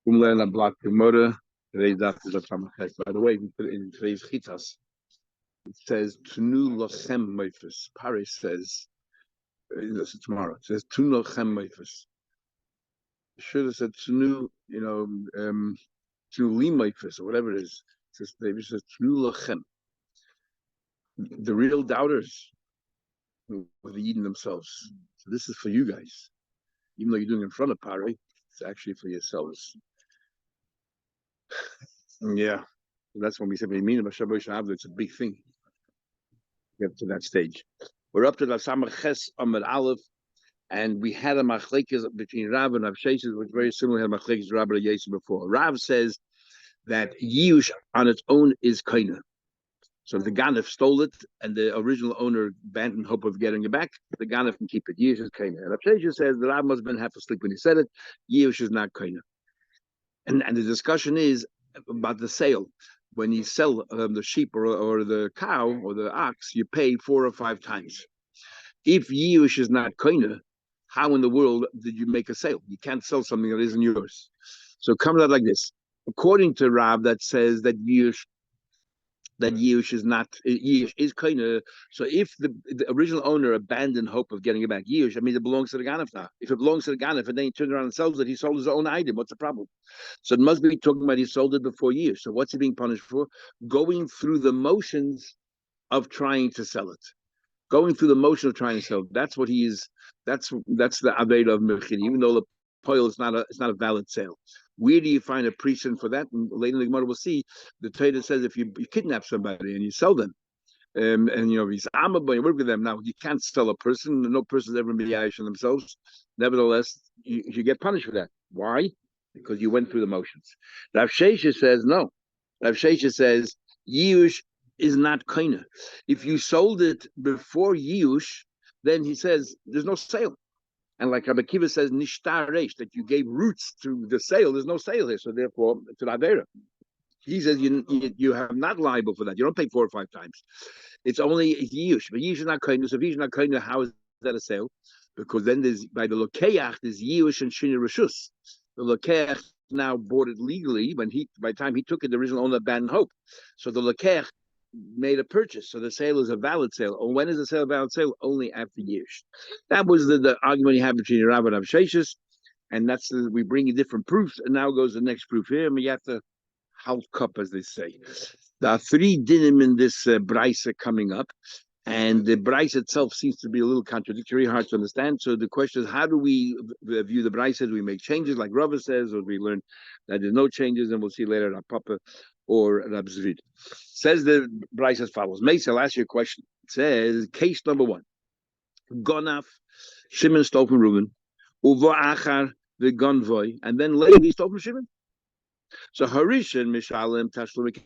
Umlein block Gemara. Today's daf is a Samachet. By the way, we put it in today's Chitas. It says Tunu Lochem Meifus. Paris says this is tomorrow. It says Tunu Lochem Meifus. It should have said Tunu, Tunu Li Meifus or whatever it is. It says Tunu Lochem. The real doubters were eating themselves. So this is for you guys. Even though you're doing it in front of Pari, it's actually for yourselves. Yeah, that's when we say it's a big thing. Get to that stage. We're up to the Samach Ches Amud Aleph, and we had a machlekes between Rav and Rav Sheshes, which very similar to machlekes Rav and Yosef before. Rav says that Yush on its own is kaina. So if the Ganef stole it and the original owner abandoned hope of getting it back, the Ganef can keep it. Yush is kaina. And Rav Sheshes says the Rav must have been half asleep when he said it. Yush is not kaina. And the discussion is about the sale. When you sell the sheep or the cow or the ox, you pay 4 or 5 times. If Yush is not koina, how in the world did you make a sale? You can't sell something that isn't yours. So it comes out like this. According to Rav, that says that Yush is not Yush is koina. So if the original owner abandoned hope of getting it back, Yush, it belongs to the Ganef now. If it belongs to the Ganef and then he turns around and sells it, he sold his own item. What's the problem? So it must be talking about he sold it before Yush. So what's he being punished for? Going through the motions of trying to sell it. Going through the motion of trying to sell it. That's what he is. That's the Aveda of Mechid. Even though the poil is not a valid sale. Where do you find a precedent for that? And later in the Gemara we'll see the Torah says if you kidnap somebody and you sell them, and he's Amab, you work with them. Now you can't sell a person. No person's ever been Yayish on themselves. Nevertheless, you get punished for that. Why? Because you went through the motions. Rav Sheshes says no. Rav Sheshes says Yush is not kaina. If you sold it before Yush, then he says there's no sale. And like Rabbi Kiva says, nishtar reish, that you gave roots to the sale. There's no sale here, so therefore it's an avera. He says you have not liable for that. You don't pay 4 or 5 times. It's only Yush, but Yush is not kaina. So if Yush is not kaina, how is that a sale? Because then there's by the lokeach there's Yush and shini reshus. The lokeach now bought it legally by the time he took it, the original owner abandoned hope. So the lokeach made a purchase, so the sale is a valid sale. Or when is the sale a valid sale? Only after years. That was the argument you have between Rav and Rav Sheshes, and that's we bring you different proofs. And now goes the next proof here, and we have to halt cup, as they say. There are 3 dinim in this brisa coming up, and the brisa itself seems to be a little contradictory, hard to understand. So the question is, how do we view the brisa? Do we make changes like Rava says, or do we learn that there's no changes? And we'll see later Rav Papa or Rab Zvid. Says the Bryce as follows. Mace, I'll ask you a question. It says, case number 1. Gonaf, Shimon stole from Reuben, Uvo Achar, the Gonvoy, and then later he stole from Shimon. So Harishan, Mishalim, Tashlum,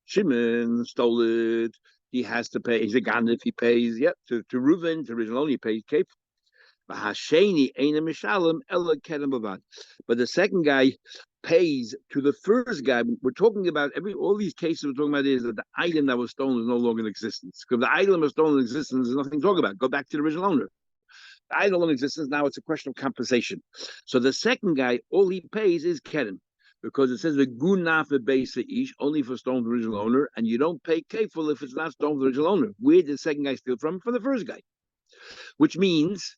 Shimon stole it. He has to pay. He's a gan if he pays, to Reuben, to original only, he pays Kef. But the second guy pays to the first guy. We're talking about all these cases we're talking about is that the item that was stolen is no longer in existence. Because the item was stolen in existence, there's nothing to talk about. Go back to the original owner. The item in existence, now it's a question of compensation. So the second guy, all he pays is Keren. Because it says the gunaf beisa ish only for stolen from the original owner, and you don't pay kefil if it's not stolen from the original owner. Where did the second guy steal from? From the first guy. Which means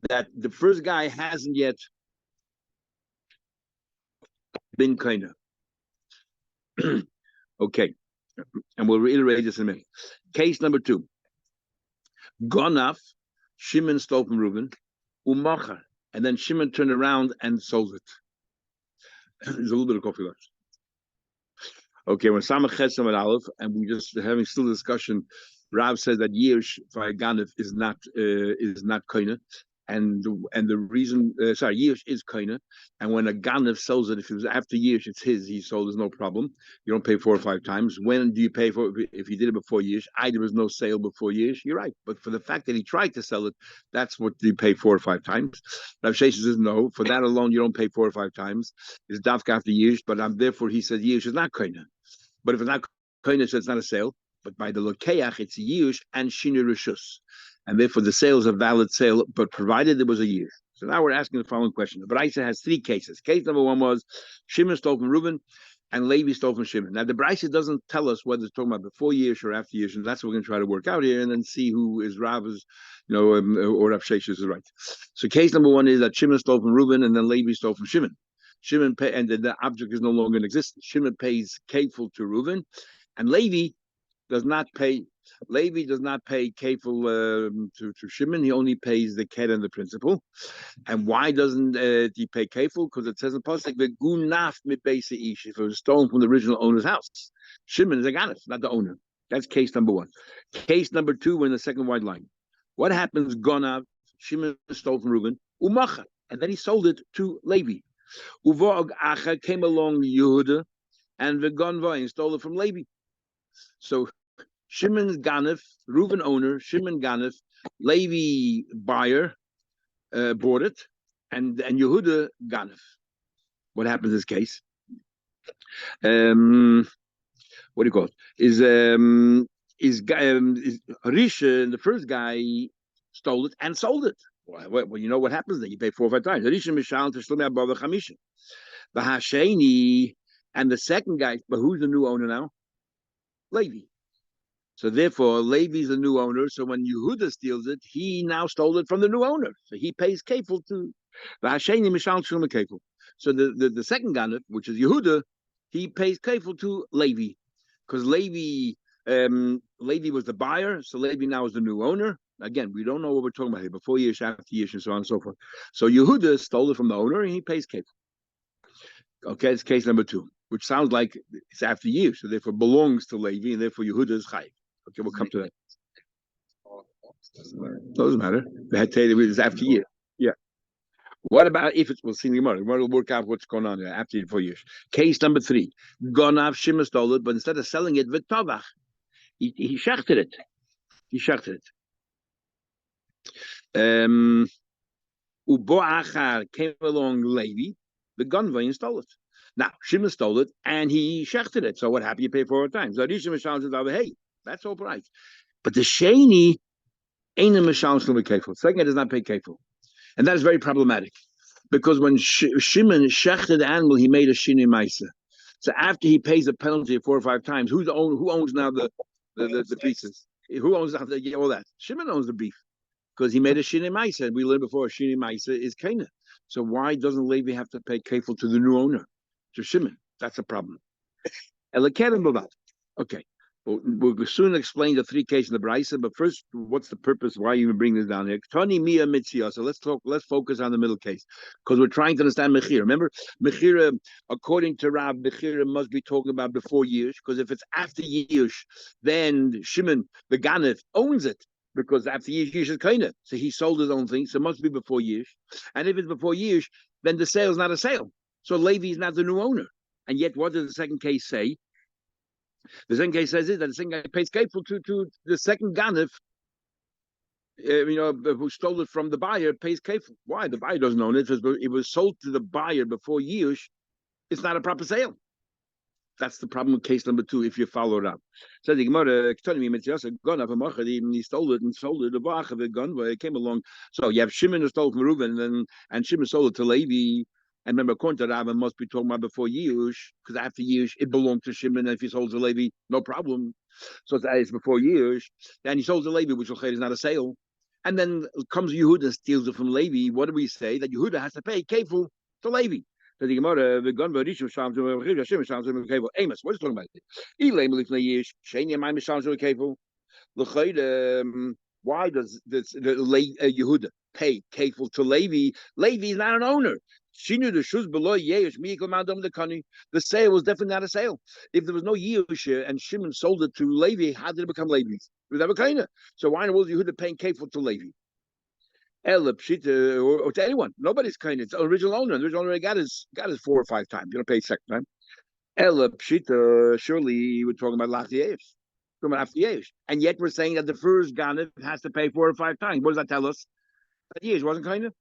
that the first guy hasn't yet been kind of. Okay. And we'll reiterate this in a minute. Case number 2. Gonaf, Shimon stole from Reuben, Umachar, and then Shimon turned around and sold it. There's a little bit of coffee left. Okay, we're Samach Ches Amud Aleph, and we just having still discussion. Rav says that Yesh for Ganef is not koina. And the reason, Yesh is koina, and when a Ganef sells it, if it was after Yesh, it's his. He sold, there's no problem. You don't pay 4 or 5 times. When do you pay for it? If he did it before Yesh? There was no sale before Yesh. You're right, but for the fact that he tried to sell it, that's what you pay 4 or 5 times. Rav Sheshes says no. For that alone, you don't pay 4 or 5 times. It's dafka after Yesh, but therefore he says Yesh is not koina. But if it's not koina, so it's not a sale. But by the lokeach, it's Yush and shini reshus. And therefore the sale is a valid sale, but provided there was a year. So now we're asking the following question. The Braisa has three cases. Case number one was Shimon stole from Reuben and Levi stole from Shimon. Now the Braisa doesn't tell us whether it's talking about before Yesh or after Yesh, and that's what we're going to try to work out here, and then see who is Rav's, or Rav Sheshes is right. So case number one is that Shimon stole from Reuben and then Levi stole from Shimon. Shimon pay, and the object is no longer in existence. Shimon pays kefil to Reuben, and Levi does not pay. Levi does not pay kefil to Shimon. He only pays the ket and the principal. And why doesn't he pay kefil? Because it says in pasuk the gunaf mitbeis ish. If it was stolen from the original owner's house, Shimon is a ganef, not the owner. That's case number one. Case number two, we're in the second white line. What happens? Gonav Shimon stole from Reuben umacha, and then he sold it to Levi. Uvog acha came along Yehuda and the Gonva stole it from Levi. So Shimon's ganef, Reuben owner, Shimon ganef, Levi buyer bought it, and Yehuda ganef. What happens in this case? What do you call it? Is Harisha, the first guy, stole it and sold it. Well, you know what happens then? You pay 4 or 5 times. Harisha mishal teshlumi above chamisha. The Hasheni and the second guy, but who's the new owner now? Levi. So therefore, Levi's the new owner. So when Yehuda steals it, he now stole it from the new owner. So he pays kefil to the Hasheni mishal teshlumi kefil. So the second ganef, which is Yehuda, he pays kefil to Levi, because Levi was the buyer, so Levi now is the new owner. Again, we don't know what we're talking about here, before Yesh, after Yesh, and so on and so forth. So Yehuda stole it from the owner, and he pays kefil. Okay, it's case number two, which sounds like it's after Yesh, so therefore belongs to Levi, and therefore Yehuda is chayiv. Okay, we'll come to that. Doesn't matter. It's after Yesh. Yeah. What about if it's, we'll see in the Gemara. We'll work out what's going on there after 4 years. Case number 3. Gonav Shimon stole it, but instead of selling it, v'tovach, he shechted it. He shechted it. Ubo came along Levi, the Gonva, and stole it. Now, Shimon stole it, and he shechted it. So what happened? You pay 4 times. Hey, that's all right. But the Sheni ain't a Mishal Shlomo Kefil. Second, it does not pay Kefil. And that is very problematic, because when Shimon shechted the animal, he made a shini ma'isa. So after he pays a penalty 4 or 5 times, who owns now the pieces? Who owns all that? Shimon owns the beef, because he made a shini ma'isa. We learned before a shini ma'isa is Cana. So why doesn't Levi have to pay kefil to the new owner, to Shimon? That's a problem. Okay. We'll soon explain the 3 cases in the Braisa, but first, what's the purpose? Why even bring this down here? Tani Mia Mitzia. So let's focus on the middle case, because we're trying to understand Mechira. Remember, Mechira, according to Rav, Mechira must be talking about before Yesh, because if it's after Yesh, then Shimon, the Ganef, owns it, because after Yesh is Kaina. So he sold his own thing, so it must be before Yesh. And if it's before Yesh, then the sale is not a sale. So Levi is not the new owner. And yet, what does the second case say? The second case says that the second guy pays kefil to the second ganef, who stole it from the buyer, pays kefil. Why? The buyer doesn't own it. It was sold to the buyer before Yesh. It's not a proper sale. That's the problem with case number 2, if you follow it up. So the Gemara, he stole it and sold it. The gun came along. So you have Shimon who stole from Reuben, and Shimon sold it to Levi. And remember, according to Rav, must be talking about before Yesh, because after Yesh, it belonged to Shimon. And if he sold to Levi, no problem. So it's before Yesh. Then he sold to Levi, which is not a sale. And then comes Yehuda and steals it from Levi. What do we say? That Yehuda has to pay kefil to Levi. So the Gemara, the gun, Amos, what is talking about? Why does Yehuda pay kefil to Levi? Levi is not an owner. She knew the shoes below Yesh, the sale was definitely not a sale. If there was no Yesh and Shimon sold it to Levi, how did it become Levi's? It was never kind. So why in the world is Yehuda paying kefil to Levi? Or to anyone? Nobody's kind. It's the original owner. The original owner got his 4 or 5 times. You don't pay second time. Surely we're talking about last Yesh. Talking about after Yesh. And yet we're saying that the first Ganef has to pay 4 or 5 times. What does that tell us? That Yesh wasn't kind of.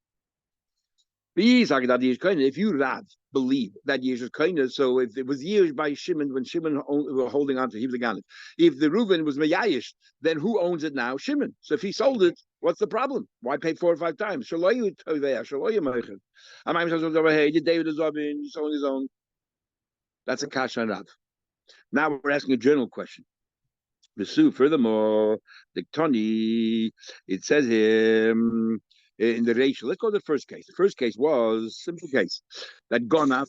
If you Rav believe that Yesh is kind, so if it was Yesh by Shimon when Shimon were holding on to, he was a Ganef. If the Reuven was Meyayish, then who owns it now? Shimon. So if he sold it, what's the problem? Why pay 4 or 5 times? Shaloyu Tovea, Shaloyu Meichen. I'm over here. David is Robin. He's on his own. That's a Kasha and Rav. Now we're asking a general question. Furthermore, the Tony, it says here in the ratio. Let's go to the first case. The first case was simple case that Gonav,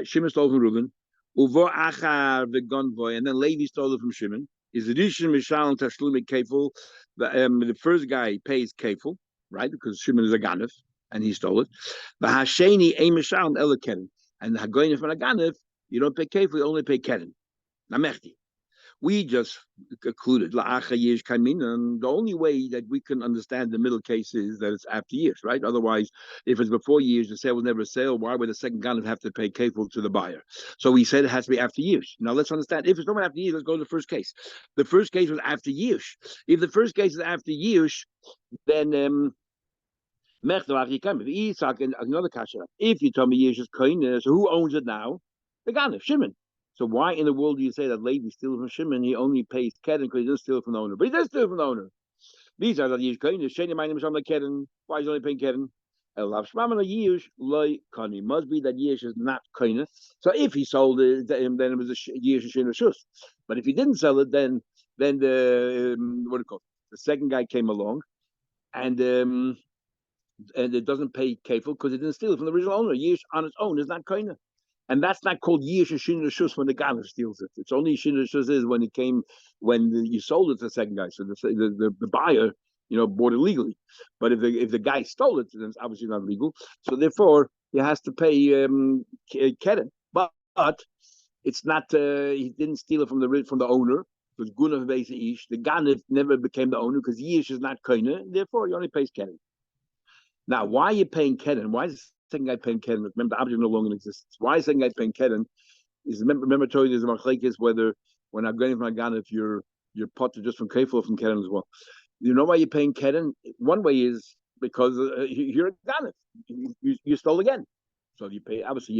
Shimon stole from Reuben, Uvo Achar the Gonvoy, and then Levi stole it from Shimon. Is the Rishon Mishal and Tashlumi Kefil? The first guy pays Kefil, right? Because Shimon is a Ganef and he stole it. The Hasheni a Mishal and Elakeren, and the Hagoyim from a Ganef, you don't pay Kefil, you only pay Keren. Namechti. We just concluded and the only way that we can understand the middle case is that it's after years, right? Otherwise, if it's before years, the sale was never a sale. Why would the second Ganef have to pay kefil to the buyer? So we said it has to be after years. Now let's understand. If it's not after years, let's go to the first case. The first case was after years. If the first case is after years, then another kasha. If you tell me years is koine, so who owns it now? The Ganef, Shimon. So why in the world do you say that Levi steals from Shimon? He only pays Keren because he doesn't steal from the owner. But he does steal from the owner. These are the Yish Kohen. Sheni my name is Keren. Why is he only paying Keren? Elav Shmamana Yish Loi Kani. Must be that Yish is not Kohen. So if he sold it, then it was a Yish Shin Shus. But if he didn't sell it, then the what do you call it? The second guy came along, and it doesn't pay kefil because it didn't steal it from the original owner. Yish on its own is not Kohen. And that's not called Yish Shin Rishus when the Ganef steals it. It's only Shin Rishus is when you sold it to the second guy. So the buyer, bought it legally. But if the guy stole it, then it's obviously not legal. So therefore, he has to pay Keren. But it's not. He didn't steal it from the owner. It was Gunav Beis Ish. The Ganef never became the owner because Yish is not Koine. Therefore, he only pays Keren. Now, why are you paying Keren? Why is second guy paying Keren? Remember, the object no longer exists. Why is second guy paying Keren? Remember, I told you there's a machlekes whether when I'm going from a Ganef, if you're potter just from kefil or from Keren as well. You know why you're paying Keren? One way is because you're a Ganef. You stole again. So you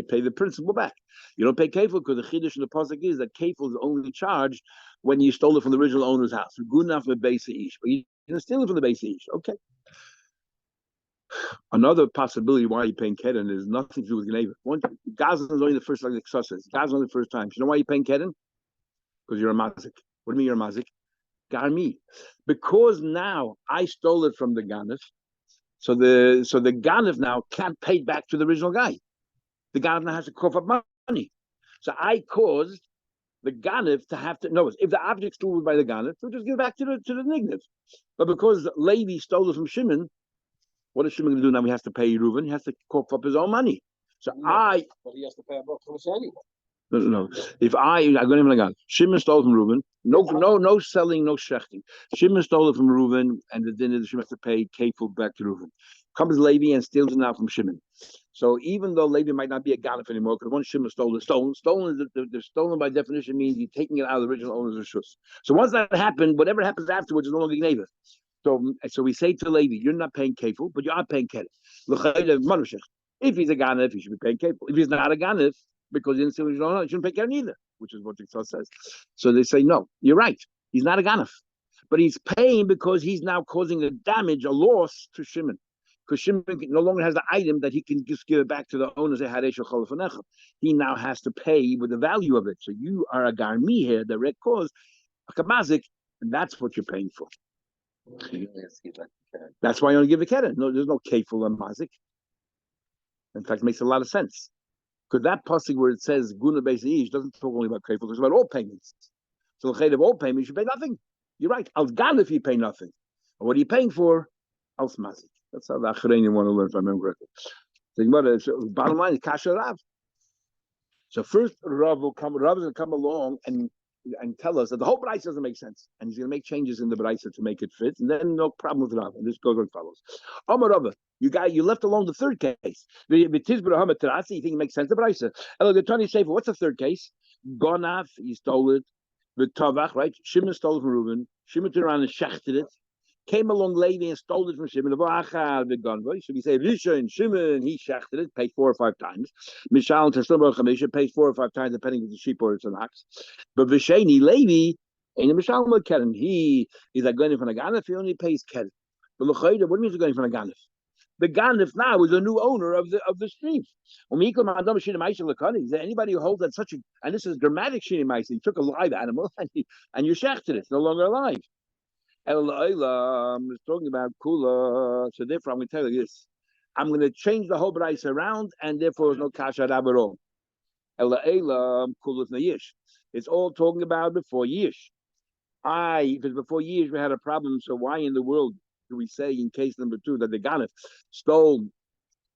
pay the principal back. You don't pay kefil because the chiddush in the pasuk is that kefil is only charged when you stole it from the original owner's house. Good enough for Beis Ish, but you didn't steal it from the Beis Ish. Okay. Another possibility why you're paying Keren is nothing to do with Geneva. Gaza is only the first, like the Ksa says. Gaza is only the first time. You know why you're paying Keren? Because you're a mazik. What do you mean you're a mazik? Garmi. Because now I stole it from the Ganef, so the Ganef now can't pay it back to the original guy. The Ganef now has to cough up money. So I caused the Ganef to have to. No, if the object's stolen by the Ganef, we'll just give it back to the Nignev. But because Levi stole it from Shimon, what is Shimon going to do now? He has to pay Reuven. He has to cough up his own money. So but he has to pay a book anyway. No. If I'm going to go. Shimon stole from Reuven. No selling, no shechting. Shimon stole it from Reuven, and the dinner Shimon has to pay kefil back to Reuven. Comes Levi and steals it now from Shimon. So even though Levi might not be a Ganef anymore, because once Shimon stole it, stolen is stolen by definition means you're taking it out of the original owner's reshus. So once that happened, whatever happens afterwards is no longer Geneva. So we say to Levi, you're not paying kefil, but you are paying keren. If he's a Ganef, he should be paying kefil. If he's not a Ganef, because he didn't steal his own, he shouldn't pay keren either, which is what the Tzad says. So they say, no, you're right. He's not a Ganef. But he's paying because he's now causing a damage, a loss to Shimon. Because Shimon no longer has the item that he can just give it back to the owner and say, he now has to pay with the value of it. So you are a Garmi here, direct cause, a Kamazik, and that's what you're paying for. That's why I only give a keren. No, there's no kefil and mazik. In fact, it makes a lot of sense because that pasuk where it says guna beis ish doesn't talk only about kefil; it's about all payments. So the chayd of all payments, you pay nothing. You're right. Al gan if you pay nothing. And what are you paying for? Al mazik. That's how the Acharayim want to learn, if I remember correctly. So bottom line is kasha Rav. So first Rav is going to come along and tell us that the whole Braisa doesn't make sense, and he's going to make changes in the Braisa to make it fit, and then no problem with Rav. And this goes as follows: Amar Rava, you left alone the third case. You think it makes sense the Braisa? The Tony Sefer, what's the third case? Gonav, he stole it. The Tavach, right? Shimon stole it from Reuben. Shimon turned around and shechted it. Came along Levi and stole it from Shimon. So we say Rishon, Shimon, he shechted it, paid 4 or 5 times. Mishal and Tesla Chamisha pays 4 or 5 times, depending if it's a sheep or it's an ox. But Visheni, Levi, and the Mishal Keren, he's like going from a ganef, he only pays Keren. But L'chayda, what means going from a ganef? The ganef now is a new owner of the stream. Is there anybody who holds that such a, and this is dramatic shini ma'isa? You took a live animal and you shechted it; it's no longer alive. Is talking about kula. So therefore, I'm going to tell you this: I'm going to change the whole brayse around, and therefore, there's no kasha rabaro. It's all talking about before yish. If it's before years we had a problem, so why in the world do we say in case number 2 that the ganef stole?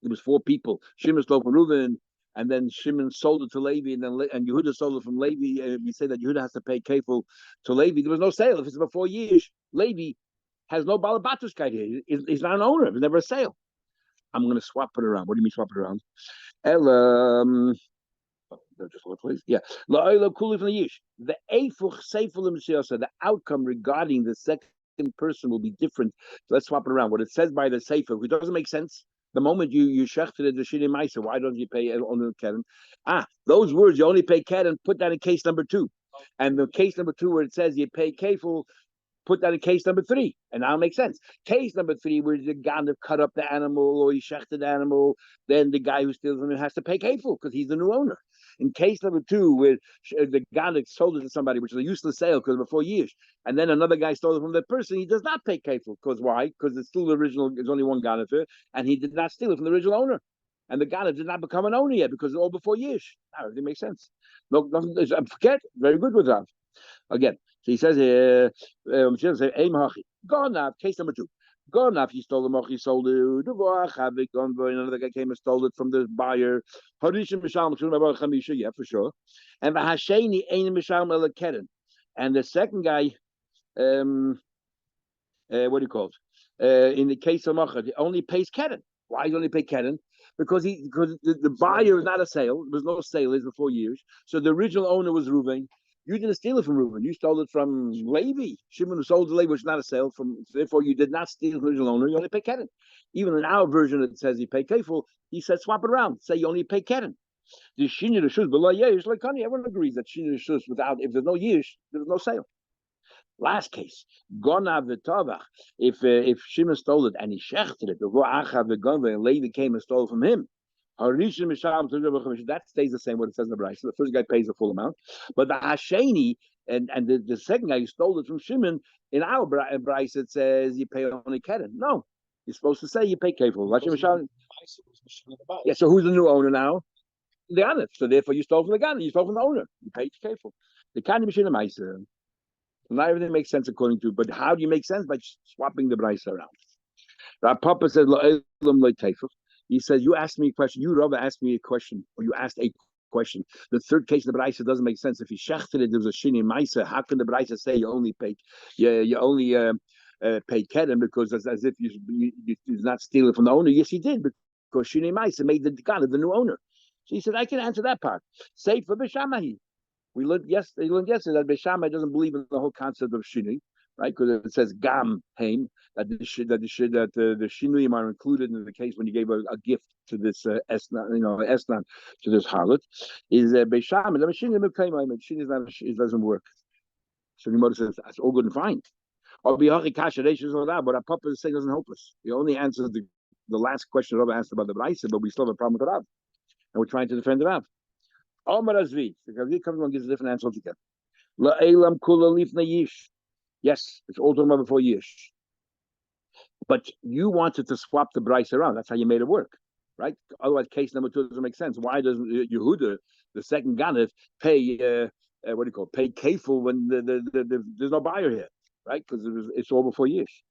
It was 4 people. Shimon stole from Reuven, and then Shimon sold it to Levi, and Yehuda sold it from Levi. And we say that Yehuda has to pay kefil to Levi. There was no sale. If it's before years, Levi has no balabatushkeit here. He's not an owner. There's never a sale. I'm going to swap it around. What do you mean swap it around? Just one place. Yeah. The outcome regarding the second person will be different. So let's swap it around. What it says by the sefer, which doesn't make sense. The moment you shechted the shini ma'isa, why don't you pay on the keren? Those words you only pay keren. Put that in case number 2, and the case number 2 where it says you pay kefil, put that in case number 3, and now it makes sense. Case number 3, where the ganef cut up the animal or he shechted the animal, then the guy who steals from him has to pay kefil because he's the new owner. In case number 2, where the ganef sold it to somebody, which is a useless sale because before years, and then another guy stole it from that person, he does not pay kefil. Because why? Because it's still the original. There's only one ganef, and he did not steal it from the original owner, and the ganef did not become an owner yet because it's all before years. Now everything makes sense. No, nothing. Forget. Very good with that. Again, so he says here, case number 2. Gone after he stole the moch, he sold it. Another guy came and stole it from the buyer. Yeah, for sure. And the Hasheni ain't Mishal Keren. And the second guy, what do you call it? In the case of moch, he only pays Keren. Why does he only pay Keren? Because the buyer is not a sale. There was no sale. It's before years. So the original owner was Reuven. You didn't steal it from Reuven. You stole it from Levi. Shimon sold to Levi, which is not a sale. Therefore, you did not steal from the original owner. You only pay keren. Even in our version, it says you pay kefil. He said swap it around. Say you only pay keren. The shini reshus below yesh like honey. Everyone agrees that shini reshus without, if there's no yesh, there's no sale. Last case, gonav v'tovach. If Shimon stole it and he shechted it, and Levi came and stole it from him. That stays the same what it says in the Bryce. The first guy pays the full amount, but the Hasheni and the second guy who stole it from Shimon, in our Bryce it says you pay only keren. No, you're supposed to say you pay kefil. Yeah, so who's the new owner now? The ganef. So therefore you stole from the ganef. You stole from the owner. You paid kefil. The kind of machine ma'aser. Not everything makes sense according to, but how do you make sense? By swapping the Bryce around. Our Papa said he said, you asked me a question. You, Rabbi, asked me a question, or you asked a question. The third case of the Braisa doesn't make sense. If you shechted it, there was a shini ma'isa. How can the Braisa say you only paid keren because it's as if you did not steal it from the owner? Yes, he did because shini ma'isa made the ganef the new owner. So he said, I can answer that part. Say for B'Shamahi. We learned yesterday that B'Shamai doesn't believe in the whole concept of shini. Right, because it says gam haim that the shinuyim are included in the case when you gave a gift to this esnan to this harlot is beisham and the shinuyim is not, it doesn't work. So the mother says that's all good and fine. Or bihachi kasha but our papa is saying doesn't help us. He only answers the last question Rabbi asked about the Braisa, but we still have a problem with the Rav, and we're trying to defend the Rav. Omar Azvi, the Gavi comes along and gives a different answer altogether. La'elam kula lifna yish. Yes, it's all talking about before years. But you wanted to swap the Bryce around. That's how you made it work, right? Otherwise, case number 2 doesn't make sense. Why doesn't Yehuda, the second ganef, pay pay kefil when there's no buyer here, right? Because it's all before years.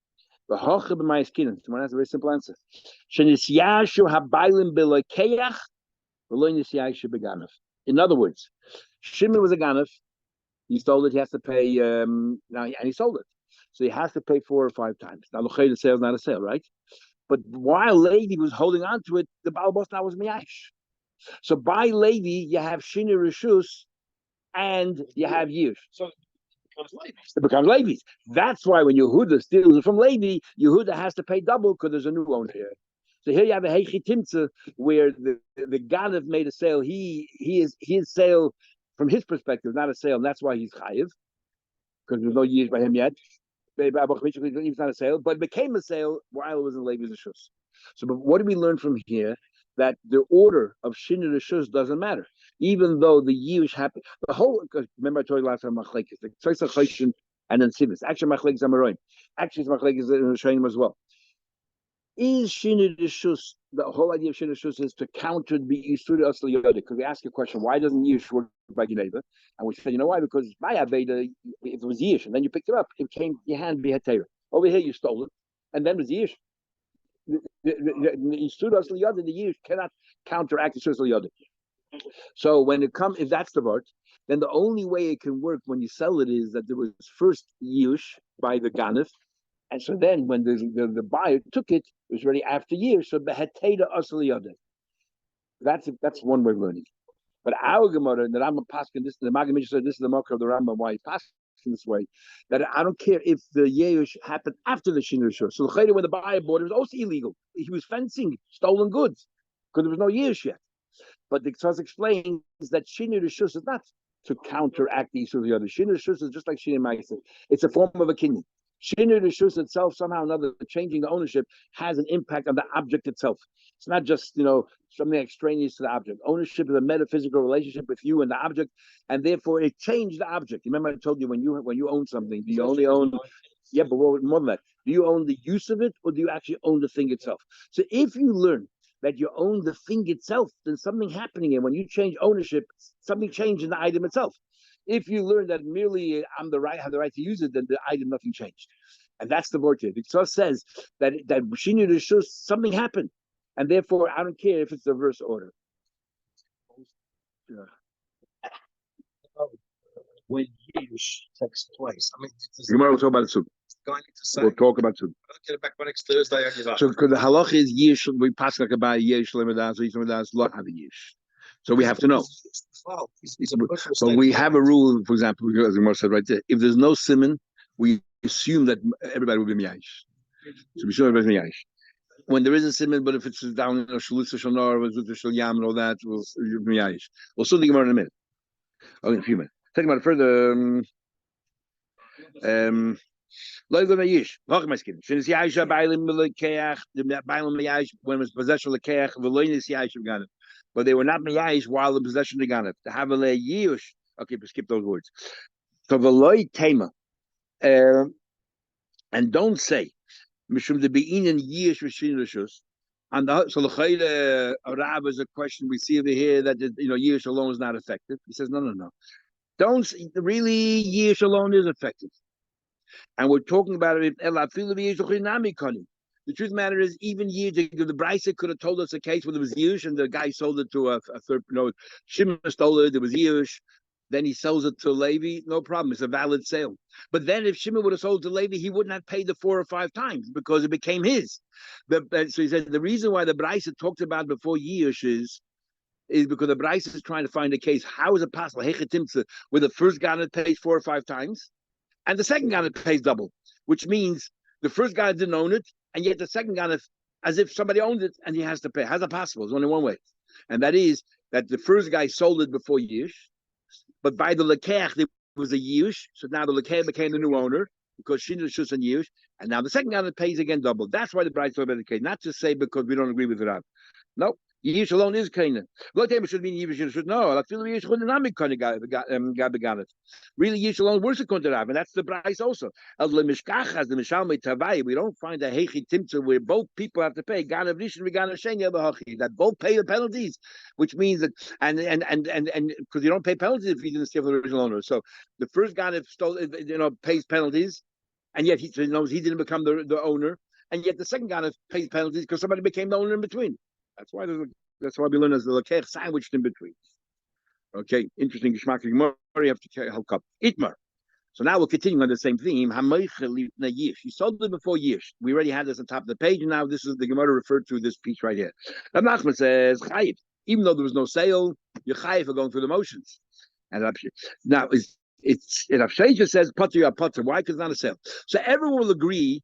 The hochab my skin. Someone has a very simple answer. In other words, Shimon was a ganef. He stole it. He has to pay and he sold it, so he has to pay 4 or 5 times. Now, the sale is not a sale, right? But while Levi was holding on to it, the Baal Bos now was miyash. So by Levi, you have shini reshus, and you have yish. So It becomes Levi's. That's why when Yehuda steals it from Levi, Yehuda has to pay double because there's a new owner here. So here you have a Heichi Timtza where the Ganav made a sale. His sale from his perspective, not a sale, and that's why he's chayiv, because there's no years by him yet. It's not a sale, but it became a sale while it was in Levi's Rishus. So, but what do we learn from here? That the order of Shinur Rishus doesn't matter, even though the Yish happened. The whole, remember I told you last time Machlekes, the Tzayis HaChayshin and then Sivis. Actually, Machlekes Amaroim. Actually, it's Machlekes in Rishonim as well. Is Shinur Rishus, the whole idea of Shinur Rishus is to counter the Yisur Asli Yoda? Because we ask a question, why doesn't Yish work by Geneva? And we said, you know why? Because by Aveda, if it was Yish, and then you picked it up, it came your hand be Hetera. Over here, you stole it, and then it was Yish. The Yish cannot counteract the Yisur Yoda. So when it comes, if that's the word, then the only way it can work when you sell it is that there was first Yish by the Ganef, and so then when the buyer took it, it was already after years. So beheteda asli yodeh. That's one way of learning. But our Gemara, the Rambam Paskin, this the Maggid Mishnah said this is the marker of the Rambam why he passed in this way. That I don't care if the Yeush happened after the Shinur Rishus. So the when the buyer bought it, was also illegal. He was fencing stolen goods because there was no Yeush yet. But the Tzaz explains that Shinur Rishus is not to counteract the issue of the other. Shinur Rishus is just like Shinur Ma'aser. It's a form of a kinyan. Shinur Rishus itself, somehow or another, changing the ownership has an impact on the object itself. It's not just, something extraneous to the object. Ownership is a metaphysical relationship with you and the object, and therefore it changed the object. Remember I told you when you own something, do you only own, but more than that, do you own the use of it or do you actually own the thing itself? So if you learn that you own the thing itself, then something happening, and when you change ownership, something changed in the item itself. If you learn that merely have the right to use it, then the item, nothing changed. And that's the word here. The Tzos says that Shinur Rishus, something happened. And therefore, I don't care if it's the reverse order. Yeah. When Yish takes place, Tomorrow we'll talk about it soon. We'll talk about it soon. I'll get it back by next Thursday. So, because the halach is Yish, we pass like about Yish, Limidas, Yish, Limidas, lot have a Yish. So we have to know. But we have a rule, for example, as Gemara said right there, if there's no simon, we assume that everybody will be miyayish. So we sure everybody's miyayish. When there is a simon, but if it's down in a shalutza shalnor, or yam and all that, we'll be miyayish. We'll still think about it in a minute. Oh, in a few minutes. Talking about it further. When it was possession of the keach, but they were not miyayish while the possession of the ganef. To have a yiyush. Okay, but skip those words. So v'loy tema, and don't say mishum de beinin yiyish v'shinur rishus. And so the Rab is a question we see over here that yiyish alone is not effective. He says no. Don't really yiyish alone is effective. And we're talking about it. The truth of the matter is, even the Brisa could have told us a case where there was Yush and the guy sold it to a third. Shimon stole it. There was Yush. Then he sells it to Levi. No problem. It's a valid sale. But then, if Shimon would have sold it to Levi, he wouldn't have paid the 4 or 5 times because it became his. So he said the reason why the Brisa talked about before Yush is because the Brisa is trying to find a case. How is it possible? Where the first guy pays 4 or 5 times, and the second guy pays double, which means the first guy didn't own it. And yet the second guy, as if somebody owned it and he has to pay. How's that possible? There's only one way. And that is that the first guy sold it before Yish, but by the Lekeach, there was a Yish. So now the Lekeach became the new owner because Shinur Rishus and Yish. And now the second guy pays again double. That's why the bride talk about the case. Not to say because we don't agree with Rav. No. Yish alone is Canaan. Should mean Yish should know. Really, Yish alone worse than Rav, and that's the price also. We don't find a Heichi Timtza where both people have to pay. That both pay the penalties, which means that and because you don't pay penalties if you didn't steal from the original owner. So the first guy pays penalties, and yet he knows he didn't become the owner, and yet the second guy pays penalties because somebody became the owner in between. That's why we learn as the Lekech sandwiched in between. Okay, interesting. You have to help up. Itmar. So now we'll continue on the same theme. You sold it before Yish. We already had this on top of the page, and now this is the Gemara referred to this piece right here. Rav Nachman says, Chayiv. Even though there was no sale, you're Chayiv for going through the motions. And now, it's Rav Sheshes says potter ya potter. Why? Because it's not a sale. So everyone will agree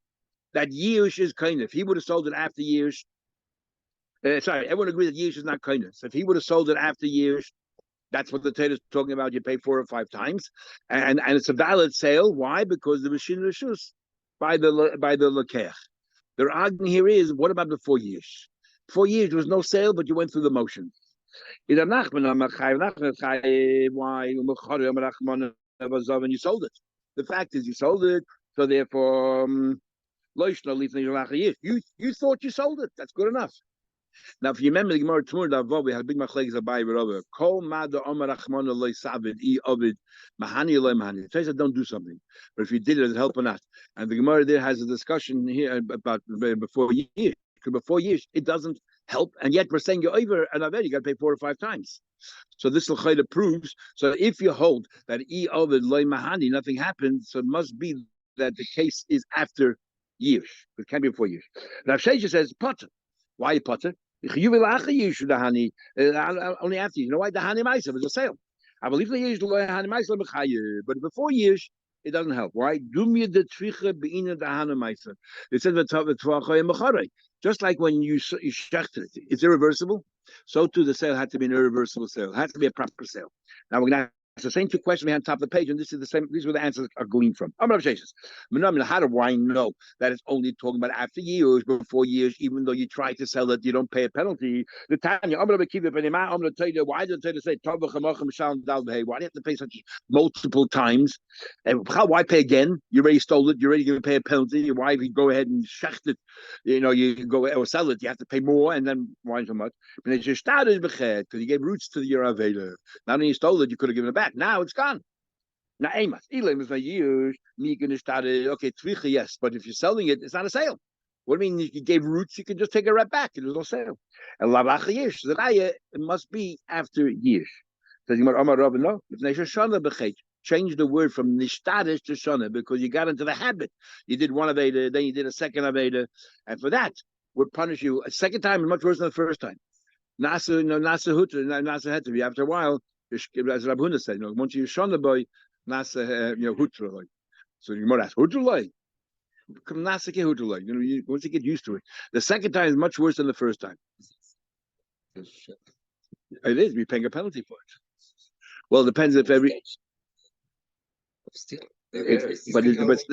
that Yush is kind. If he would have sold it after Yush, everyone agrees that Yush is not kind. So if he would have sold it after Yush, that's what the Torah is talking about. You pay 4 or 5 times, and it's a valid sale. Why? Because the machine reshus by the lekech. Their argument here is, what about before years? 4 years there was no sale, but you went through the motion. Why? And you sold it. The fact is, you sold it, so therefore, you thought you sold it. That's good enough. Now, if you remember the Gemara Tumur Davov, we had a big machlekes Abai Rabba. Kol mada Omer Achmon Eloi Savid I Ovid Mahani Eloi Mahani. It says that don't do something, but if you did it, it'll help or not. And the Gemara there has a discussion here about before years. Because before years, it doesn't help, and yet we're saying you're over and Aved, you got to pay 4 or 5 times. So this l'chayda proves. So if you hold that I Ovid Loi Mahani, nothing happened, so it must be that the case is after years. It can't be before years. Rav Sheshes says potter. Why potter? Only after you know why the Hani Maisa was a sale. I believe the years but before years it doesn't help. Why? It says just like when you shechted it, it's irreversible. So too the sale had to be an irreversible sale. It had to be a proper sale. Now we're gonna. It's the same 2 questions we had on top of the page, and this is the same. These were the answers are gleaned from. How do I know that it's only talking about after years, before years, even though you try to sell it, you don't pay a penalty? The Tanya, I'm going to tell you why did the say why do you have to pay such multiple times? And why pay again? You already stole it. You're already going to pay a penalty. Why if you go ahead and shecht it? You go or sell it, you have to pay more, and then why so much? Because you gave roots to your avela. Not only you stole it, you could have given it back. Now it's gone. Now, Amos, Elam is not used. Okay, Tvicha, yes, but if you're selling it, it's not a sale. What do you mean? You gave roots, you can just take it right back. There's no sale. And Lavacha Yesh, the Raya, it must be after years. Says Omar Rabbi, no. Change the word from Nishtadish to Shana because you got into the habit. You did one Aveda, then you did a second Aveda, and for that, would punish you a second time is much worse than the first time. Nasa Heter, after a while, as Rabbi Huna said, once you shon the boy, nasa hutraloi. So you might ask hutraloi. Come nasa ke hutraloi. Once you get used to it, the second time is much worse than the first time. It is. We're paying a penalty for it. Well, it depends if every.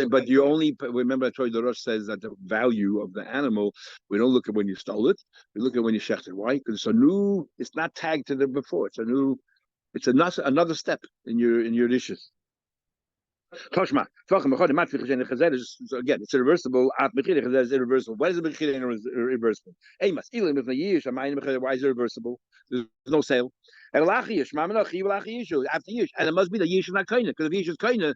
But you only remember. I told you the Rosh says that the value of the animal we don't look at when you stole it. We look at when you shechted it. Why? Because it's a new. It's not tagged to the before. It's a new. It's another step in your dishes. Toshma. Again, it's irreversible. It's irreversible. Why is it irreversible? Why is it irreversible? There's no sale. And after years, and it must be the years is not kind because if years is kind,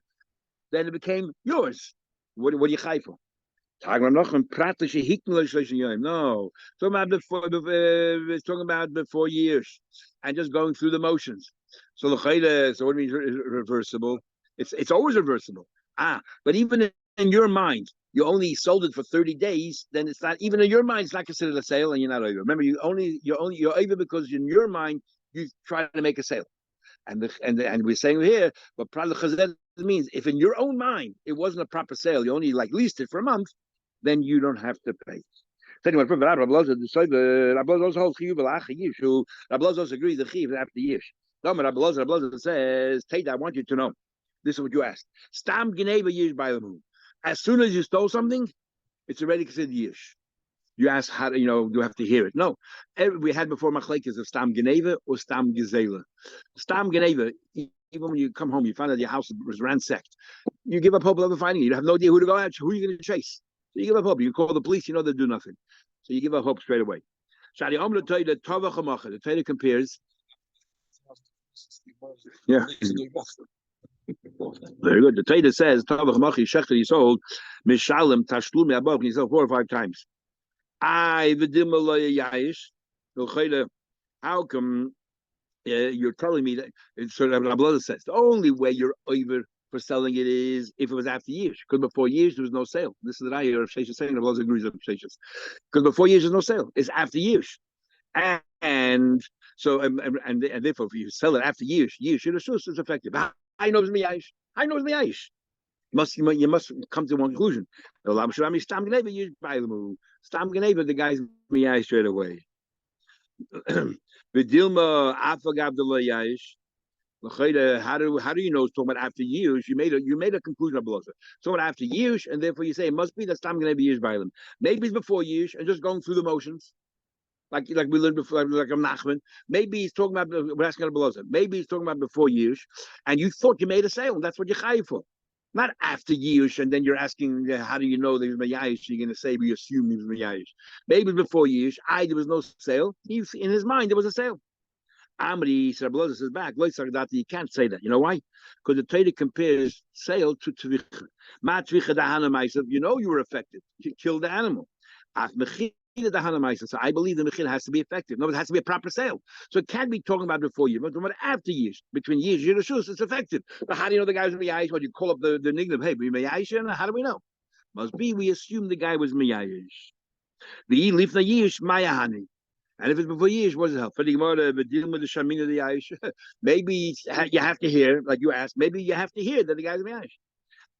then it became yours. What do you chai for? No, talking about before years and just going through the motions. So the chayda, so what means reversible? It's always reversible. But even in your mind, you only sold it for 30 days, then it's not even in your mind. It's not considered a sale, and you're not over. Remember, you're over because in your mind you try to make a sale, and we're saying here, but Prat Chazal means if in your own mind it wasn't a proper sale, you only leased it for a month, then you don't have to pay. So anyway, Rabbi also agrees the chiv after years. Rabbi says, Tate, I want you to know. This is what you asked. Stam gneva years by the moon. As soon as you stole something, it's already considered years. You ask how do you have to hear it? No. We had before machlekes of stam gneva or stam gezela. Stam gneva, even when you come home, you find out your house was ransacked. You give up hope of finding it. You have no idea who to go out. Who are you going to chase? So you give up hope. You call the police, they'll do nothing. So you give up hope straight away. The Torah compares. Yeah. Very good. The Torah says, he sold Mishalim Tashlumi above, he sold 4 or 5 times. How come you're telling me that? So Rabbi says, the only way you're over for selling it is if it was after years. Because before years, there was no sale. This is the Raya of Sheshes saying, Rabbi agrees with Sheshes. Because before years, there's no sale. It's after years. And so, and therefore, if you sell it after years, is effective. I knows me Aish. I knows me Aish. You must come to one conclusion. Stam Geneva, the guy's me Aish straight away. Vidilma Afagab the Yayish. How do you know it's talking about after years? You made a conclusion of Belosa. So after years, and therefore you say it must be that Stam Geneva years by them. Maybe it's before years and just going through the motions. Like we learned before, like Nachman. Maybe he's talking about we're asking below. Maybe he's talking about before years, and you thought you made a sale, and that's what you're chayiv for. Not after years, and then you're asking, how do you know there's mayayish? You're going to say we assume there's mayayish. Maybe before years, there was no sale. He's in his mind there was a sale. Amri Sarabloza says back, you can't say that. You know why? Because the trader compares sale to tvicha. Ma tvicha dahana ma'asav. You know you were affected. You killed the animal. So I believe the mechila has to be effective. No, it has to be a proper sale. So it can't be talking about before years, but after years. Between years, Yerushalayim, it's effective. But how do you know the guy was Miyayish? Well, you call up the nickname, hey, Miyayish, how do we know? Must be we assume the guy was Miyayish. The Lifna Yish, Mayahani. And if it's before years, what does it help? For the Gemara, the dealing with the Shamina, the Yayish, maybe you have to hear, like you asked, maybe you have to hear that the guy's Miyayish.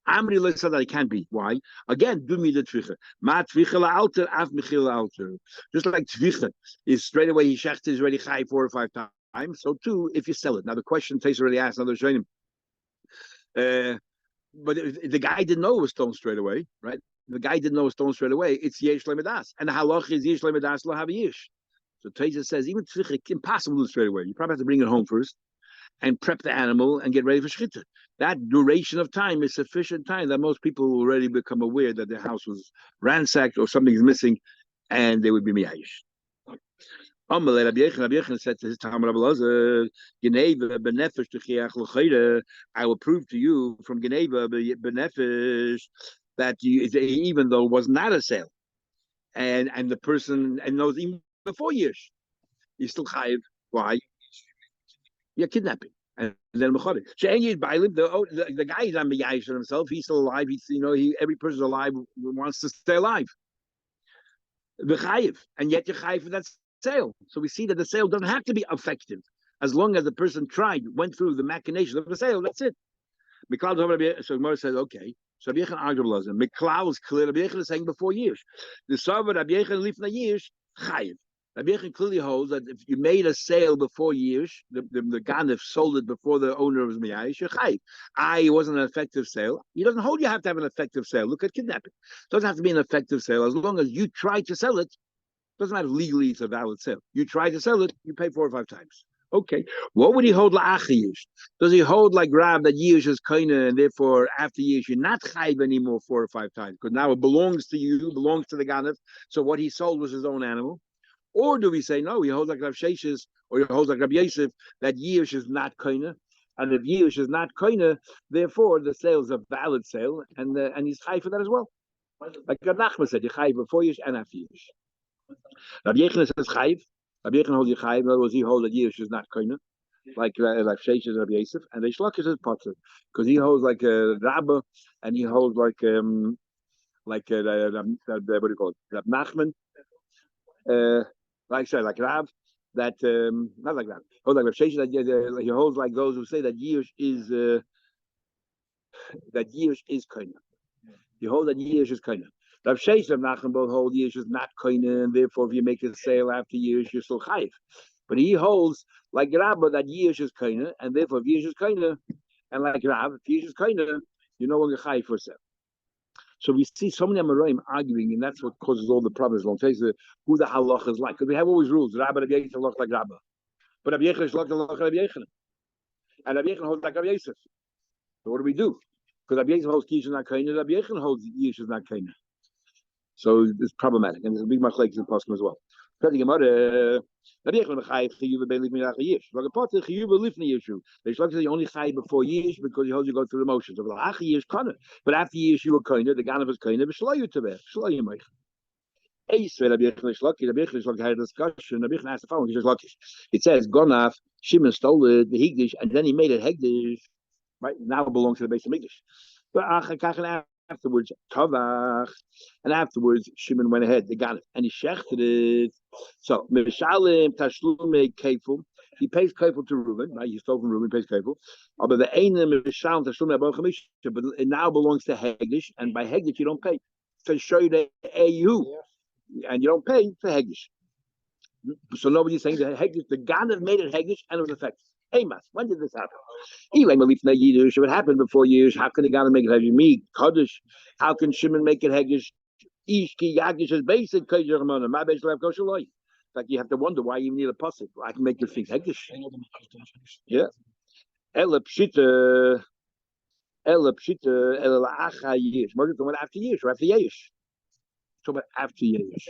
Amri said that it can't be. Why? Again, do me the tvicha. Ma tvicha la'alter, af mechil la'alter. Just like tvicha is straight away, he shecht is already chai 4 or 5 times. So too, if you sell it. Now the question Taisa already asked another shayim. But if the guy didn't know it was stolen straight away, right? The guy didn't know it was stolen straight away. It's yesh lemedas, and the halach is yesh lemedas lo have yesh. So Taisa says even tvicha impossible to do straight away. You probably have to bring it home first and prep the animal and get ready for shechita. That duration of time is sufficient time that most people will already become aware that their house was ransacked or something is missing, and they would be miyayish. Rabbi Yechon said to his Talmud Abelazar, Geneva benefesh t'chiach l'chayre. I will prove to you from Geneva benefesh that even though it was not a sale, and the person and knows even before years, he's still chayiv. Why? You're kidnapping. And then the guy is on Miyayish himself. He's still alive. Every person alive wants to stay alive. And yet you're chayiv for that sale. So we see that the sale doesn't have to be effective as long as the person went through the machinations of the sale. That's it. So Gemara says, okay. So Rabbi Yechon argued Miklau is clear. Rabbi Yechon is saying before years. The Sarva Rabbi Yechon lifna years chayiv. Rabbi Yechon clearly holds that if you made a sale before years, the Ganef sold it before the owner was Miyayish, you're chayiv. It wasn't an effective sale. He doesn't hold you have to have an effective sale. Look at kidnapping. It doesn't have to be an effective sale. As long as you try to sell it, doesn't matter if legally it's a valid sale. You try to sell it, you pay 4 or 5 times. Okay. What would he hold la'achiyish? Does he hold like Rab that yish is kaina and therefore after yish you're not chayiv anymore 4 or 5 times because now it belongs to you, belongs to the Ganef. So what he sold was his own animal. Or do we say, no, he holds like Rav Sheshes, or he holds like Rabbi Yosef, that Yish is not koina, and if Yish is not koina, therefore the sale is a valid sale, and he's high for that as well. Like Rav Nachman said, you're high before Yish and after Yish. Rabbi Yechon says chayiv. Rabbi Yechon holds you chayiv. In other words, he holds that Yish is not koina, like Sheshes and Rabbi Yosef, and Reish Lakish is potter, because he holds like Rabba, and he holds like what do you call it, Rav Nachman. Like Rav, that not like Rav. Hold like Rav Sheshes, that he holds like those who say that Yish is koina. He holds that Yish is koina. Rav Sheshes and Nachman both hold Yish is not koina, and therefore if you make a sale after Yish, you're still chayiv. But he holds like Rabba that Yish is koina, and therefore if Yish is koina, and like Rav, if Yish is koina, you're no longer chayiv for sale. So we see so many Amoraim arguing, and that's what causes all the problems. Long takes who the halach is like, because we have always rules. Rabba Rabbi Yechon halach like Rabba, but Rabbi Yechon is halach like Rabbi Yechon, and Rabbi Yechon holds like Rabbi Yosef. So what do? Because Rabbi Yechon holds Kish is not kaina, Rabbi Yechon holds Yish is not kaina. So it's problematic, and there's a big machlekes in Pasuk as well. Rabbi Yechon mechayiv chiyuv ben lifnei yish. Rabbi Potter chiyuv lifnei yishu. There's like you only chayiv before yish because he holds you go through the motions. Of the yish kana, but after yish you were kaina, the Ganef is kaina, but shlo yutaveh, shlo yimayich. Ace Rabbi Yechon is lucky. Rabbi Yechon is lucky. Had a discussion. Rabbi Yechon asked the following. He says lucky. It says Gonaf Shimon stole it, the Higdish, and then he made it Hegdish. Right now it belongs to the base of Mikdash. But afterwards, Tavach, and afterwards Shimon went ahead. They got it, and he shechted it. So Mishalim Tashlume Kefum, he pays kefil to Reuben, right? He stole from Reuben, pays kefil. But the Einim is sound to Shlomo Abba Chamisha, but it now belongs to Hegdish, and by Hegdish you don't pay. To show you the AU, and you don't pay for Hegdish. So nobody's saying that Hegdish, the Ganav made it Hegdish, and it was effective. Amos, when did this happen? It happened before years. How can the Ganav make it Hegdish? Me, Kaddish. How can Shimon make it Hegdish? Ishki Yagish is basic. My basic life kosher life. Like you have to wonder why you need a pasuk. I can make your thing Hegdish. Yeah. Ela pshita la'acha years. Moses talking about after years or after years. Talking about after years,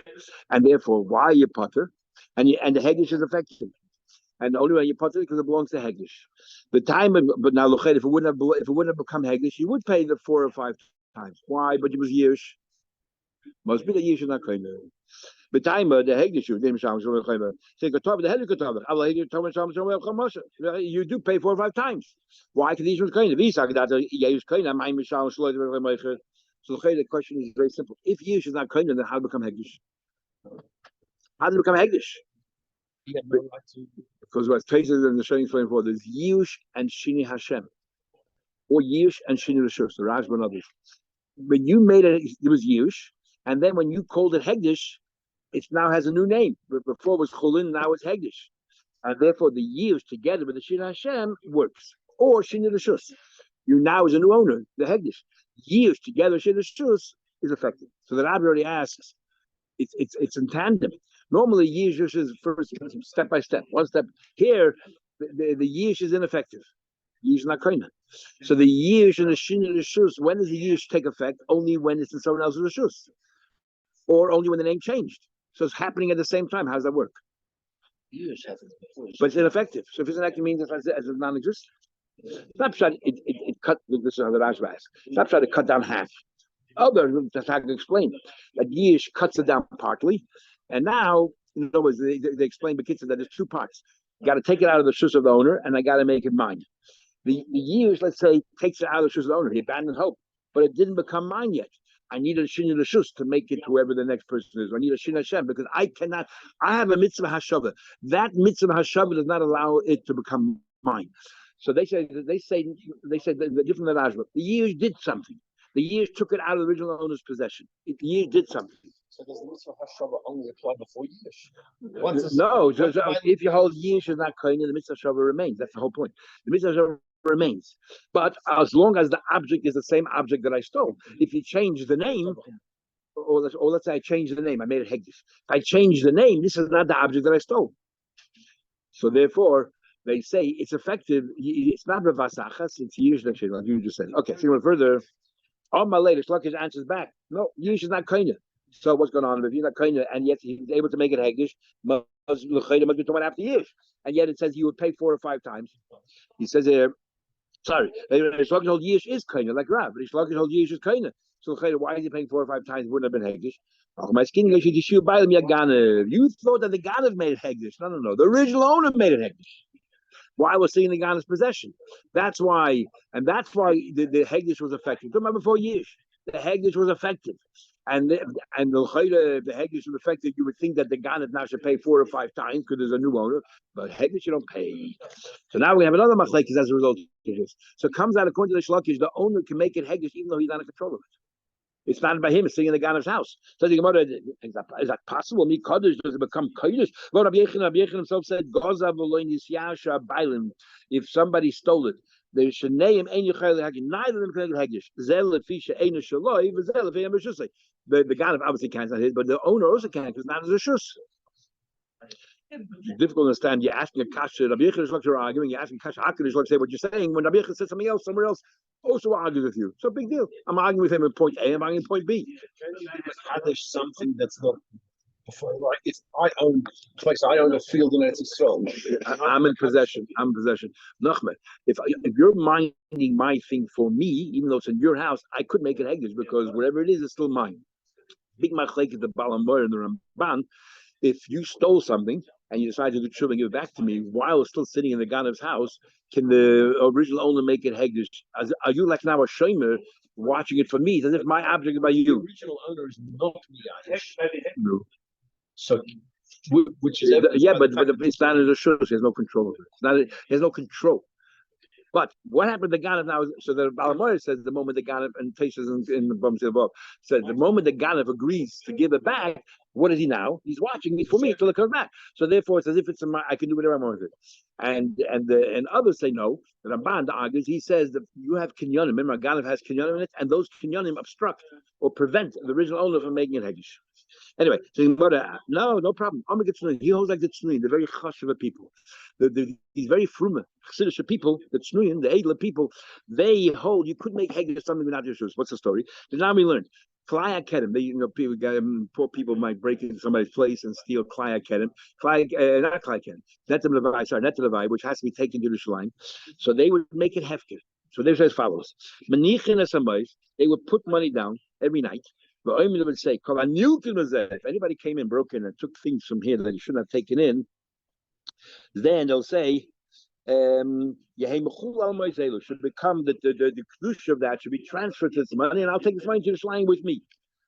and therefore why you putter, and the Hegdish is effective, and the only way you putter because it belongs to Hegdish. The time, but now look, if it wouldn't have become Hegdish, you would pay the 4 or 5 times. Why? But it was years. Must be the years not kind of. The time the Hegdish you name Sham Shlomo say Katav the Hegdish Katav. Allah Hegdish Sham Shlomo you do pay 4 or 5 times. Why? Because these ones kind of these are that Yehush kind of my Sham Shlomo. So the question is very simple. If Yehush is not kind, then how to become Hegdish? How to become Hegdish? Because what's traces in the Shaying Flame for there's Yehush and Shini Hashem, or Yehush and Shini Rishus, the Rashba and others. When you made it was Yehush, and then when you called it Hegdish, it now has a new name. But before it was Chulin, now it's Hegdish. And therefore the Yehush together with the Shini Hashem works. Or Shini Rishus. You now is a new owner, the Hegdish. Yehush together with Shini Rishus is effective. So the Rabbi already asks, it's in tandem. Normally Yehush is first step by step, one step. Here, the Yehush is ineffective. Yehush is not kind. So the Yehush and the Shini Rishus, when does the Yehush take effect? Only when it's in someone else's Rishus. Or only when the name changed. So it's happening at the same time. How does that work? But it's ineffective. So if it's ineffective, it means it's non-existent. Snapshot, it cut. This is how the Rashba asks. Snapshot, it cut down half. That's how I can explain that Yehush cuts it down partly, and now in other words they explain Bekitza that there's 2 parts. You got to take it out of the shus of the owner, and I got to make it mine. The Yehush, let's say, takes it out of the shus of the owner. He abandoned hope, but it didn't become mine yet. I need a Shini Rishus to make it whoever the next person is. I need a Shini Hashem because I have a mitzvah hashava. That mitzvah hashava does not allow it to become mine. So they say the different than Rashba. The Yehush did something. The Yehush took it out of the original owner's possession. The Yehush did something. So does the mitzvah hashava only apply before Yehush? No. So if you hold Yehush is not kohen, the mitzvah hashava remains. That's the whole point. The mitzvah hashava remains, but as long as the object is the same object that I stole, if you change the name, or let's say I changed the name, I made it Hegdish. If I change the name, this is not the object that I stole. So therefore, they say it's effective. It's not Ravasachas, it's Yehush, like you just said. Okay, so further. On my latest, Lakish answers back. No, Yehush is not Kaina. So what's going on? If you're not Kaina, and yet he's able to make it Hegdish, must be talking after Yehush. And yet it says you would pay 4 or 5 times. He says here, sorry, Lakish hold Yehush is Kaina, like Rav. Lakish hold Yehush is Kaina. So why is he paying 4 or 5 times? Wouldn't have been Hegdish. You thought that the Ganav made it Hegdish. No. The original owner made it Hegdish. Why was sitting in the Gana's possession? That's why the Hegdish was effective. Come on, before years, the Hegdish was effective, and the Hegdish was effective. You would think that the Ganav now should pay 4 or 5 times because there's a new owner, but Hegdish you don't pay. So now we have another machlekes as a result of this. So it comes out according to the Shlokish, the owner can make it Hegdish even though he's not in control of it. It's not by him, it's sitting in the Ganav's house. So the Gemara, is that possible? Me Kaddish, does it become Kaddish? Well, Rabbi Yechon himself said, if somebody stole it, they should name neither of them can make Hegdish. The Ganav obviously can't, not his, but the owner also can't because not as a shus. It's difficult to understand. You're asking a kasha. Rabbi Yechon is like you're arguing. You're asking kasha. Hakadosh like say what you're saying. When Rabbi Yechon says something else, somewhere else also argues with you. So big deal. I'm arguing with him at point A. I'm arguing at point B. There's something that's not before. Like if I own a field in Eretz Yisrael. I'm in possession. Nachman, if you're minding my thing for me, even though it's in your house, I could make it Hegdish because whatever it is, it's still mine. Big machlek is the Balamor and the Ramban. If you stole something and you decide to do tshuva and give it back to me while it's still sitting in the Ganav's house, can the original owner make it Hegdish? Are you like now a shomer watching it for me? It's as if my object is by you. The original owner is not me. No. So which is evidenced yeah, by but the fact it's not in the shus. He has no control over it. It's not. He has no control. But what happened to Ganav now? So the Balamoyer says the moment the Ganav and Teshas in the Bum above said the moment the Ganav agrees to give it back, what is he now? He's watching me for me until it comes back. So therefore, it's as if I can do whatever I want with it. And others say no. The Ramban argues. He says that you have kinyanim. Remember, Ganav has kinyanim in it, and those kinyanim obstruct or prevent the original owner from making it hegish. Anyway, so no problem. He holds like the Tznuim, the very chashuva people. These very fruma, Chassidish people, the Tznuim, the Edler people, they hold you could make hegel something without your shoes. What's the story? Now we learned. Klai Akedem, poor people might break into somebody's place and steal Klai Akedem. Not Klai Akedem, Netem Levi, which has to be taken to Yerushalayim. So they would make it hefker. So they say as follows: Manichin as somebody, they would put money down every night. But I would say, if anybody came in, broke in, and took things from here that he shouldn't have taken in, then they'll say, should become the kedusha of that should be transferred to this money, and I'll take this money to the shrine with me.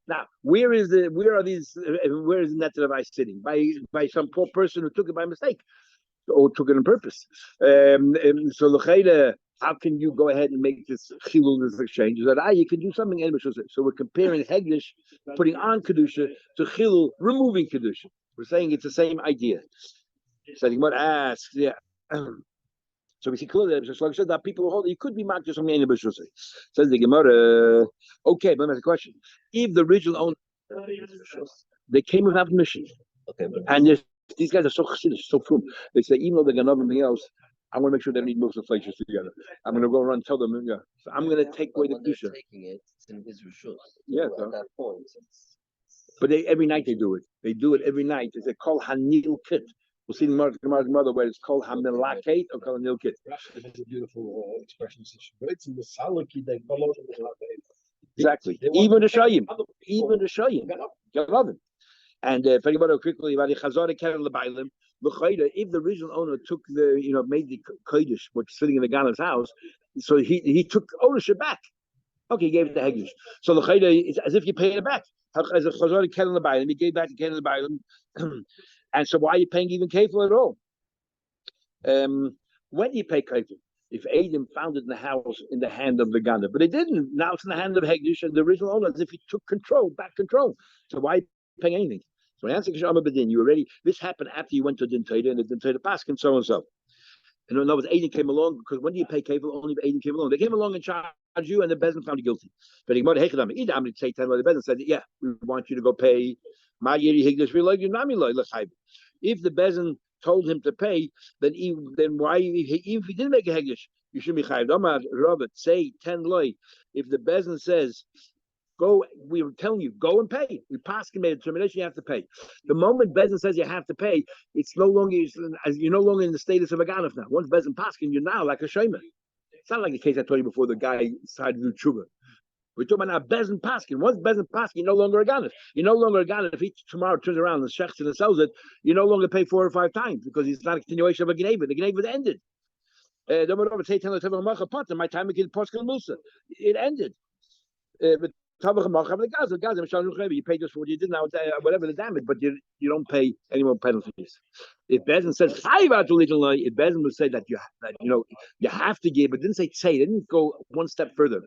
Now, where is Netel Levi sitting? By some poor person who took it by mistake or took it on purpose. So l'cheira, how can you go ahead and make this chilul, this exchange? Is that you can do something? So we're comparing hegdish, putting on kedusha, to chilul, removing kedusha. We're saying it's the same idea. So the Gemara asks, yeah. So we see clearly that people who hold it, you could be marked just from any b'shusay. Says the Gemara, okay, but that's a question. If the original owner, they came without permission, okay, and these guys are so chassidish, so frum. They say even though they're gonna have anything else, I want to make sure they don't eat most of the flakes together. I'm going to go around and tell them, yeah. So I'm going to take away the kedusha. Taking it, it's in his rishus. Yeah, so at that point. But every night they do it. They do it every night. It's called Hanil Kit. We'll see in Gemara's mother where it's called Hamilakate or called Hanil Kit. Rashi has a beautiful expression. It's in the salaki they follow. Exactly. Even the Shayim. Even the Shayim. Galavim. And if anybody quickly about the Chazar Keren Lebailim, if the original owner took made the kodesh, which is sitting in the Gana's house, so he took ownership back. Okay, he gave it to Hegish. So the it's as if you paid it back. As a Chazar Keren Lebailim, he gave back to Keren Lebailim. And so why are you paying even kefil at all? When do you pay kefil? If Adam found it in the house in the hand of the Gana, but it didn't. Now it's in the hand of Hegish and the original owner, as if he took back control. So why are you paying anything? So answer Kishama Bedin, you already, this happened after you went to Din Torah and the Din Torah Pasch and so and so. And in other words, Aiden came along, because when do you pay kefil? Only if Aiden came along. They came along and charged you, and the Bezin found you guilty. But the Bezin said, yeah, we want you to go pay. If the Bezin told him to pay, then why, if he didn't make a Hegish, you should be chayiv. Robert, say 10 loy. If the Bezin says, go, we were telling you, go and pay. We paskin made a determination, you have to pay. The moment Bezin says you have to pay, you're no longer in the status of a ganef now. Once Bezin paskin, you're now like a shayman. It's not like the case I told you before, the guy decided to do tshuva. We're talking about now Bezin paskin. Once Bezin paskin, you're no longer a ganef. You're no longer a ganef. If he tomorrow turns around and shechs and sells it, you no longer pay 4 or 5 times because it's not a continuation of a gneva. The gneva ended. My time it ended. But you pay just for what you did now, whatever the damage, but you don't pay any more penalties. If Bezin says if Bezin would say that you have to give, but didn't say it didn't go one step further.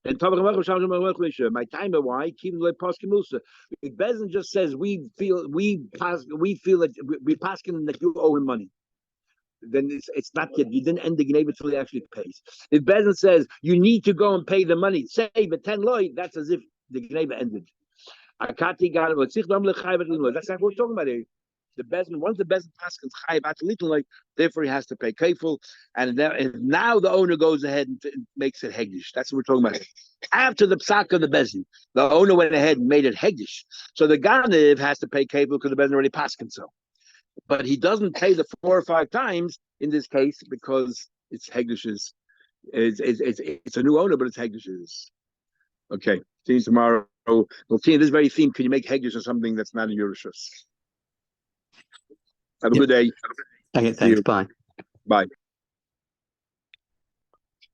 And my time why keep the if Bezin just says we feel that we paskin that you owe him money, then it's not yet. You didn't end the gneva until he actually pays. If Bezin says you need to go and pay the money, say but 10 loy, that's as if the gneva ended. That's not what we're talking about here. The Bezin, once the Bezin passes chayiv atlitin, therefore he has to pay kefil, and now the owner goes ahead and makes it hegdish. That's what we're talking about. After the psak of the Bezin, the owner went ahead and made it hegdish. So the Ganev has to pay kefil because the Bezin already passed so. But he doesn't pay the 4 or 5 times in this case because it's Hegdish's. It's a new owner, but it's Hegdish's. Okay. See you tomorrow. We'll see in this very theme. Can you make Hegdish or something that's not in Yerushus? Have a good day. Okay, thanks. Bye. Bye.